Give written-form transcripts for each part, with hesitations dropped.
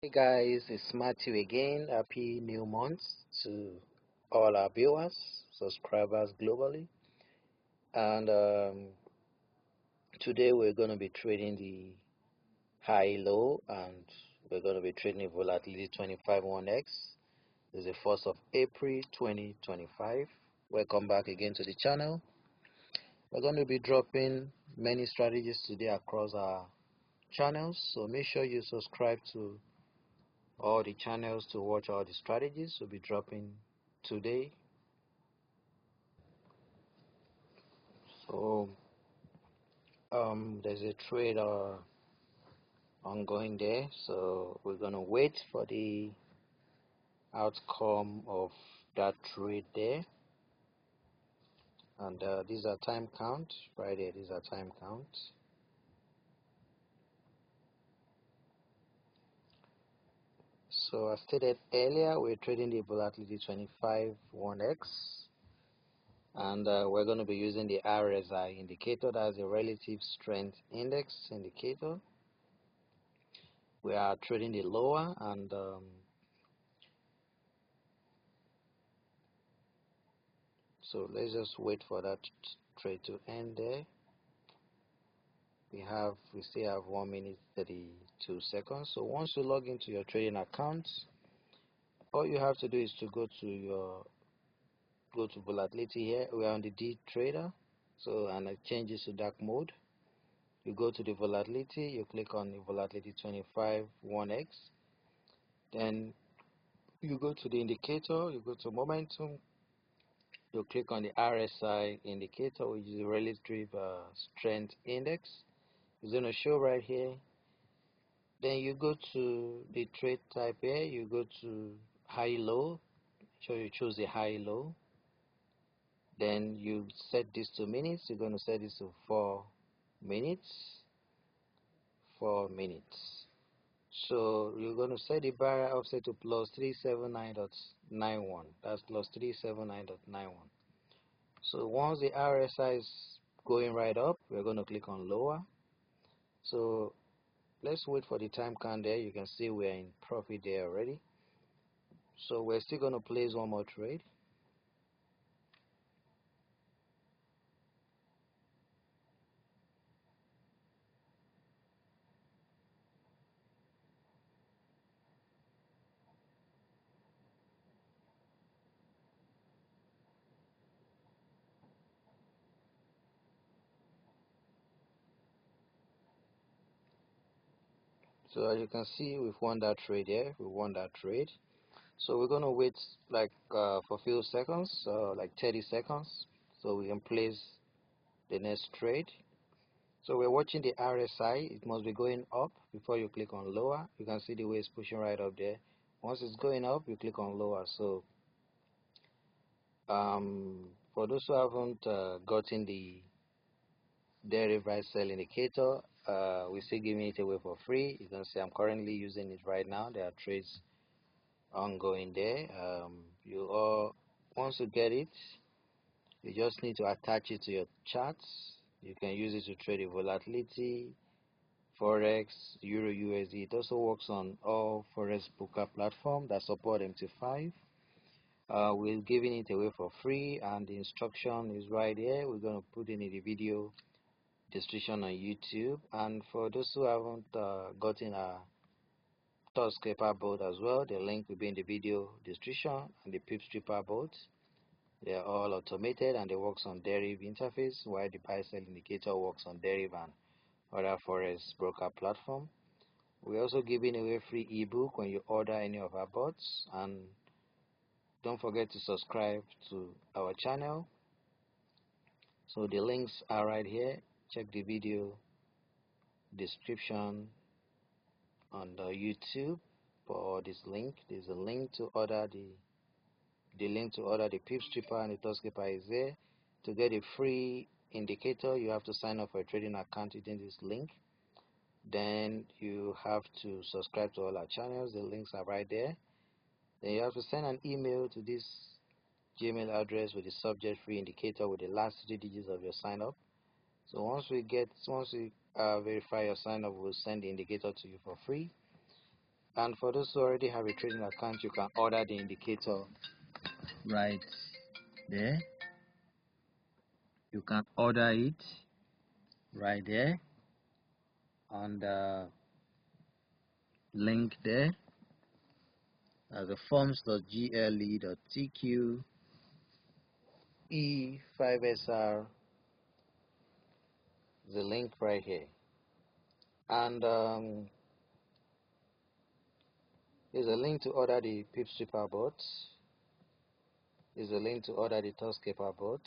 Hey guys, it's Matthew again. Happy new month to all our viewers, subscribers globally. And today we're going to be trading the high low, and we're going to be trading the volatility 25 1x. This is the 1st of April 2025. Welcome back again to the channel. We're going to be dropping many strategies today across our channels, so make sure you subscribe to all the channels to watch all the strategies we'll be dropping today. So there's a trade ongoing there, so we're gonna wait for the outcome of that trade there. And these are time count right there. These are time count. So I stated earlier, we're trading the volatility 25 1x, and we're going to be using the RSI indicator. That's the relative strength index indicator. We are trading the lower, and so let's just wait for that trade to end there. We still have 1 minute 32 seconds. So once you log into your trading account, all you have to do is to go to volatility here. We are on the D trader, so and it changes to dark mode. You go to the volatility, you click on the volatility 25 1x, then you go to the indicator, you go to momentum, you click on the RSI indicator, which is the relative strength index. It's going to show right here. Then you go to the trade type here, you go to high low, so you choose the high low. Then you set this to minutes. You're going to set this to 4 minutes. 4 minutes. So you're going to set the barrier offset to plus 379.91. That's plus 379.91. So once the RSI is going right up, we're going to click on lower. So let's wait for the time count there. You can see we're in profit there already. So we're still going to place one more trade. So as you can see, we've won that trade here. We won that trade. So we're gonna wait like for a few seconds, like 30 seconds, so we can place the next trade. So we're watching the RSI. It must be going up before you click on lower. You can see the way it's pushing right up there. Once it's going up, you click on lower. So for those who haven't gotten the Deriv right sell indicator, we're still giving it away for free. You can see I'm currently using it right now. There are trades ongoing there. You all, once you get it, you just need to attach it to your charts. You can use it to trade the volatility, Forex, Euro USD. It also works on all Forex broker platforms that support MT5. We're giving it away for free, and the instruction is right here. We're going to put in the video description on YouTube. And for those who haven't gotten a Thought Scraper bot as well, the link will be in the video description, and the Pip Stripper bot. They are all automated and they works on Deriv interface, while the buy sell indicator works on Deriv and other Forex broker platform. We're also giving away free ebook when you order any of our bots, and don't forget to subscribe to our channel. So the links are right here. Check the video description on the YouTube for this link. There's a link to order the link to order the Pip Stripper and the Thought Scraper is there. To get a free indicator, you have to sign up for a trading account using this link. Then you have to subscribe to all our channels. The links are right there. Then you have to send an email to this Gmail address with the subject free indicator with the last 3 digits of your sign up. So once we verify your sign up, we'll send the indicator to you for free. And for those who already have a trading account, you can order the indicator right there. You can order it right there on the link there as a forms.gle.tq E5SR, the link right here. And there's a link to order the pip stripper bots. There's a link to order the Toscaper bot.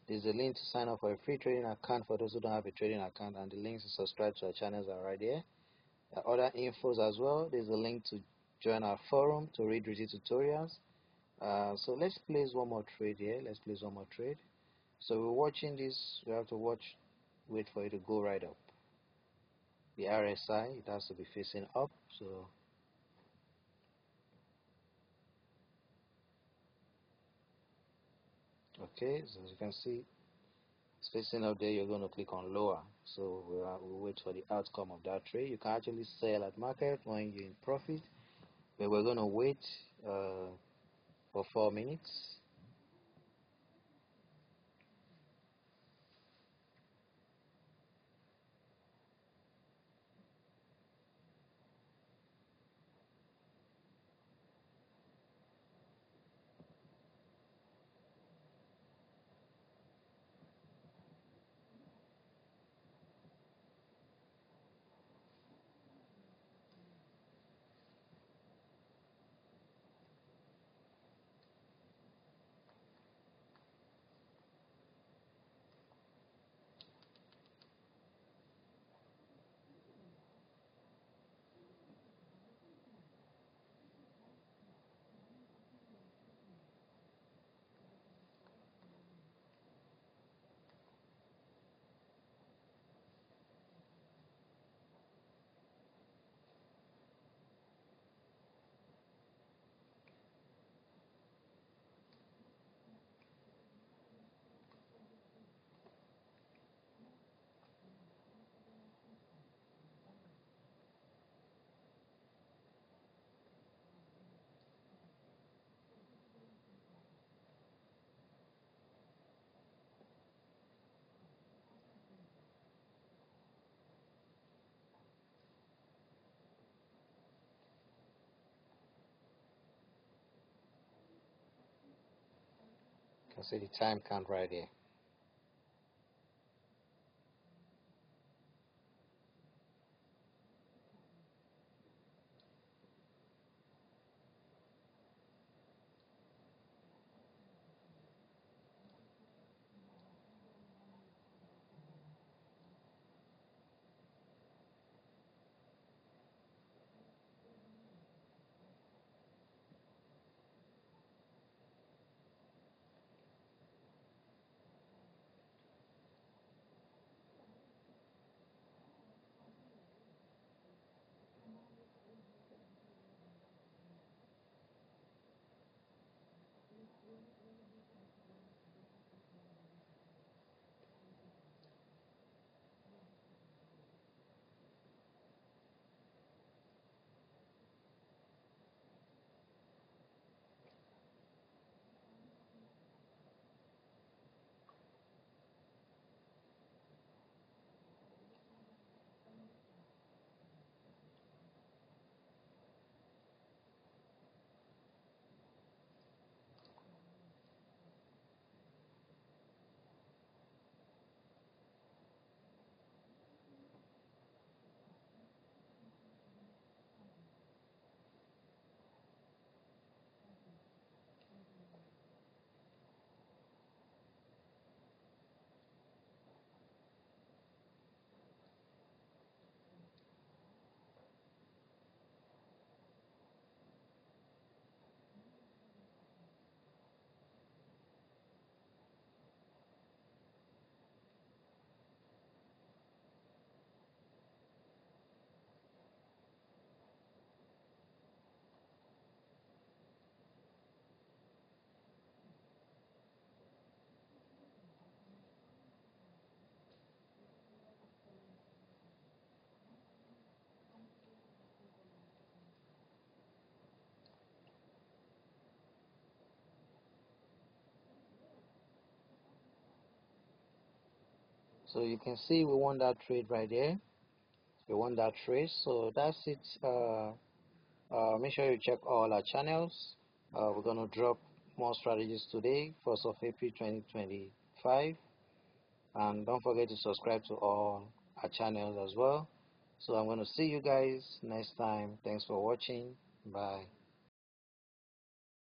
There's a link to sign up for a free trading account for those who don't have a trading account, and the links to subscribe to our channels are right there. Other infos as well. There's a link to join our forum to read recent tutorials. So let's place one more trade here. Let's place one more trade. So we're watching this. We have to wait for it to go right up. The RSI, it has to be facing up. So okay, so as you can see, it's facing up there. You're going to click on lower. So we'll wait for the outcome of that trade. You can actually sell at market when you're in profit, but we're going to wait for 4 minutes. You can see the time count right here. So you can see we won that trade right there. We won that trade. So that's it. Make sure you check all our channels. We're gonna drop more strategies today, 1st of April 2025, and don't forget to subscribe to all our channels as well. So I'm gonna see you guys next time. Thanks for watching. Bye.